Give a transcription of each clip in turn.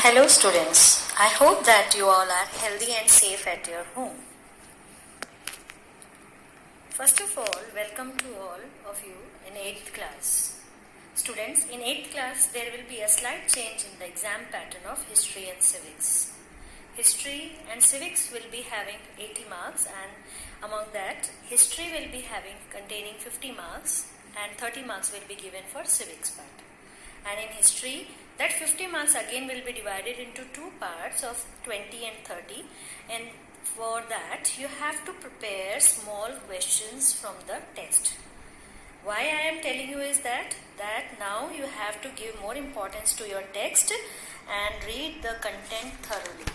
Hello students, I hope that you all are healthy and safe at your home. First of all, welcome to all of you in 8th class. Students, in 8th class there will be a slight change in the exam pattern of history and civics. History and civics will be having 80 marks, and among that history will be containing 50 marks and 30 marks will be given for civics part. And in history, that 50 marks again will be divided into two parts of 20 and 30, and for that you have to prepare small questions from the text. Why I am telling you is that now you have to give more importance to your text and read the content thoroughly.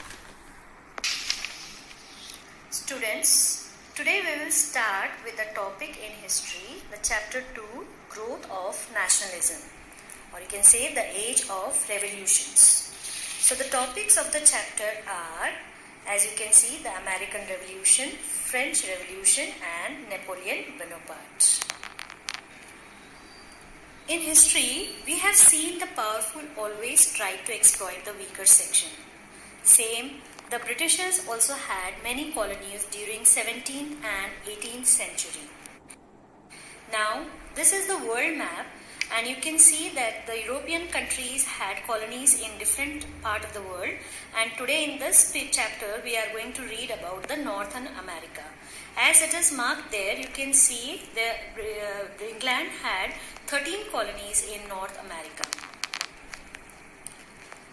Students, today we will start with the topic in history, the chapter 2, growth of nationalism, or you can say the age of revolutions. So the topics of the chapter are, as you can see, the American Revolution, French Revolution and Napoleon Bonaparte. In history, we have seen the powerful always try to exploit the weaker section. Same, the Britishers also had many colonies during 17th and 18th century. Now, this is the world map, and you can see that the European countries had colonies in different part of the world, and today in this chapter we are going to read about the Northern America. As it is marked there, you can see England had 13 colonies in North America.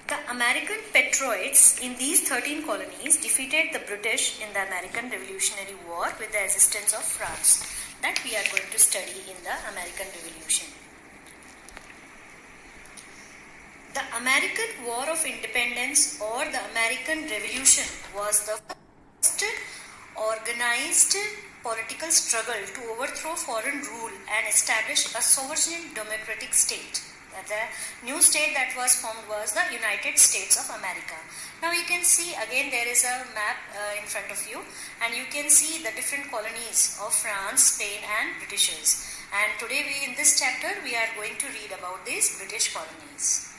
The American patriots in these 13 colonies defeated the British in the American Revolutionary War with the assistance of France. That we are going to study in the American Revolution. The American War of Independence or the American Revolution was the first organized political struggle to overthrow foreign rule and establish a sovereign democratic state. The new state that was formed was the United States of America. Now you can see again there is a map in front of you, and you can see the different colonies of France, Spain and Britishers. And today in this chapter we are going to read about these British colonies.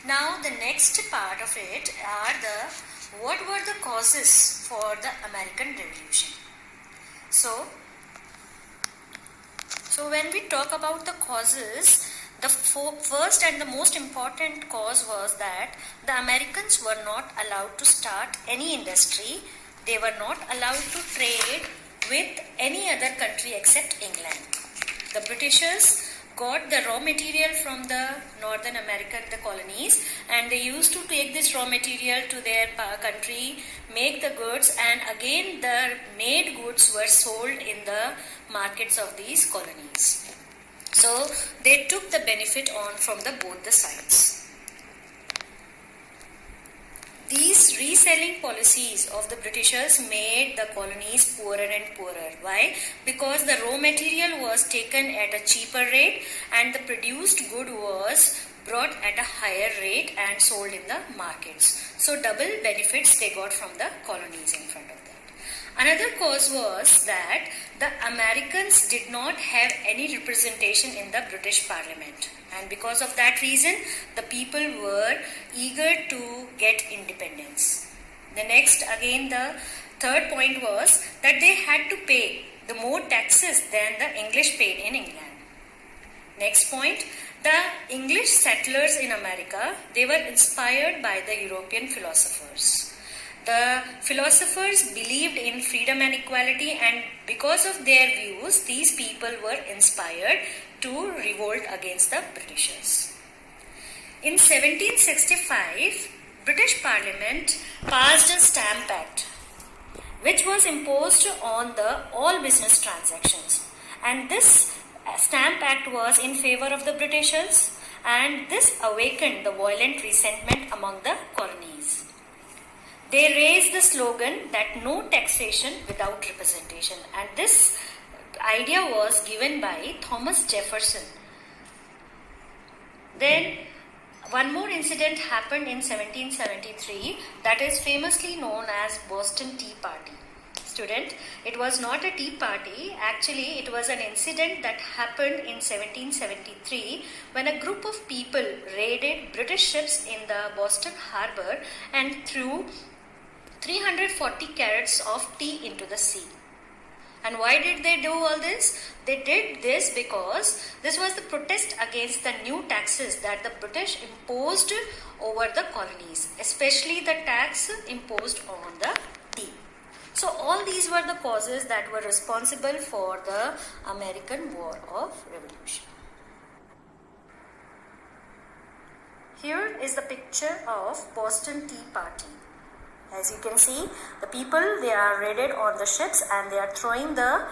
Now the next part of it are what were the causes for the American Revolution. So when we talk about the causes, the first and the most important cause was that the Americans were not allowed to start any industry. They were not allowed to trade with any other country except England. The Britishers got the raw material from the Northern America, the colonies, and they used to take this raw material to their country, make the goods, and again the made goods were sold in the markets of these colonies. So they took the benefit from both the sides. These reselling policies of the Britishers made the colonies poorer and poorer. Why? Because the raw material was taken at a cheaper rate and the produced good was brought at a higher rate and sold in the markets. So double benefits they got from the colonies in front of that. Another cause was that the Americans did not have any representation in the British Parliament, and because of that reason the people were eager to get independence. The next, again the third point was that they had to pay the more taxes than the English paid in England. Next point, the English settlers in America, they were inspired by the European philosophers. The philosophers believed in freedom and equality, and because of their views, these people were inspired to revolt against the Britishers. In 1765, British Parliament passed a Stamp Act, which was imposed on all business transactions. And this Stamp Act was in favor of the Britishers, and this awakened the violent resentment among the colonies. They raised the slogan that no taxation without representation, and this idea was given by Thomas Jefferson. Then one more incident happened in 1773 that is famously known as Boston Tea Party. student, it was not a tea party. Actually, it was an incident that happened in 1773 when a group of people raided British ships in the Boston harbor and threw 340 carats of tea into the sea. And why did they do all this? They did this because this was the protest against the new taxes that the British imposed over the colonies, especially the tax imposed on the tea. So all these were the causes that were responsible for the American War of Revolution. Here is the picture of Boston Tea Party. As you can see, the people, they are raided on the ships and they are throwing the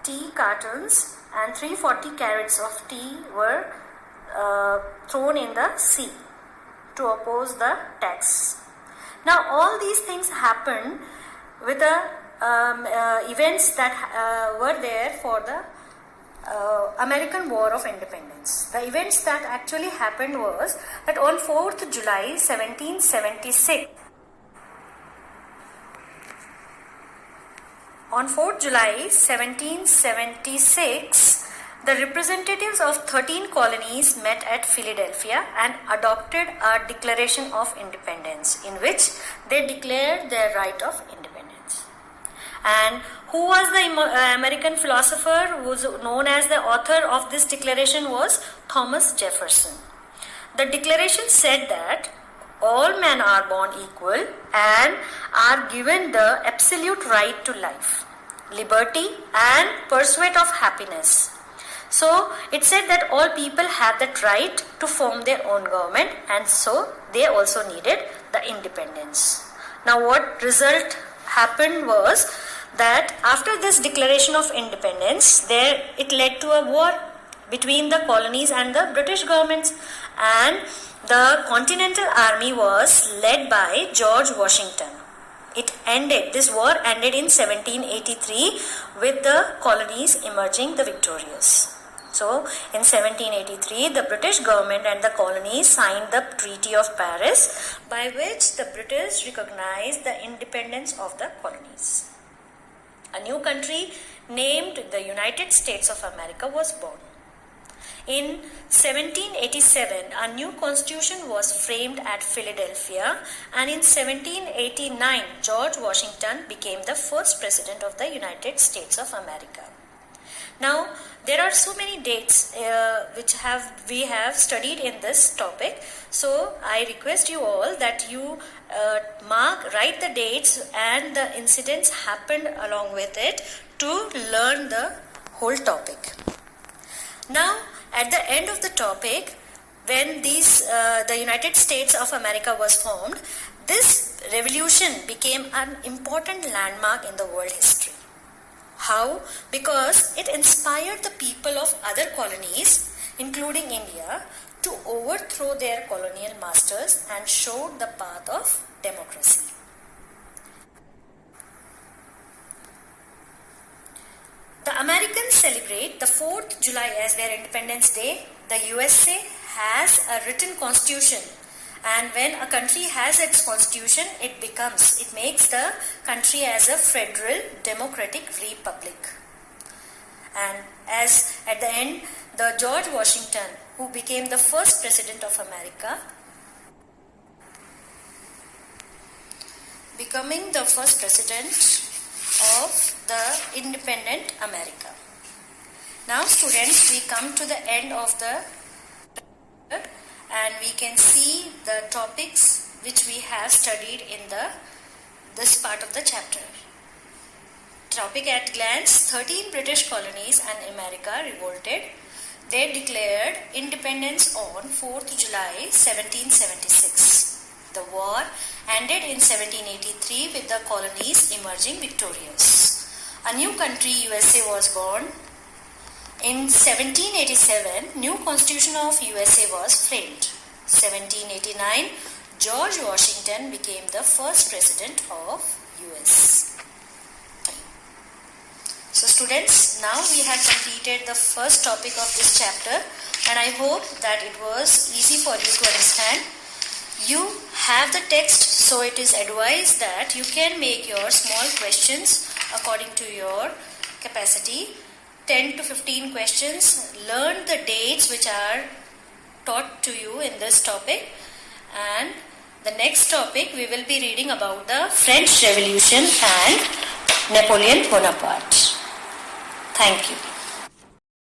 tea cartons, and 340 carats of tea were thrown in the sea to oppose the tax. Now all these things happened with the events that were there for the American War of Independence. The events that actually happened was that on 4th July 1776, on 4th July 1776, the representatives of 13 colonies met at Philadelphia and adopted a Declaration of Independence in which they declared their right of independence. And who was the American philosopher who was known as the author of this declaration was Thomas Jefferson. The declaration said that all men are born equal and are given the absolute right to life, liberty and pursuit of happiness. So it said that all people have that right to form their own government, and so they also needed the independence. Now what result happened was that after this declaration of independence, it led to a war between the colonies and the British governments, and the Continental Army was led by George Washington. This war ended in 1783 with the colonies emerging the victorious. So in 1783, the British government and the colonies signed the Treaty of Paris, by which the British recognized the independence of the colonies. A new country named the United States of America was born. In 1787, a new constitution was framed at Philadelphia, and in 1789, George Washington became the first president of the United States of America. Now, there are so many dates which we have studied in this topic. So, I request you all that you write the dates and the incidents happened along with it to learn the whole topic. Now, at the end of the topic, when the United States of America was formed, this revolution became an important landmark in the world history. How? Because it inspired the people of other colonies, including India, to overthrow their colonial masters and showed the path of democracy. The Americans celebrate the 4th July as their Independence Day. The USA has a written constitution, and when a country has its constitution, it makes the country as a federal democratic republic. And as at the end, the George Washington, who became the first president of America, becoming the first president of the independent America. Now students, we come to the end of the and we can see the topics which we have studied in this part of the chapter. Topic at glance: 13 British colonies and America revolted. They declared independence on 4th July 1776. The war ended in 1783 with the colonies emerging victorious. A new country, USA, was born. In 1787, new Constitution of USA was framed. 1789, George Washington became the first president of US. So students, now we have completed the first topic of this chapter, and I hope that it was easy for you to understand. You have the text, so it is advised that you can make your small questions according to your capacity. 10 to 15 questions. Learn the dates which are taught to you in this topic, and the next topic we will be reading about the French Revolution and Napoleon Bonaparte. Thank you.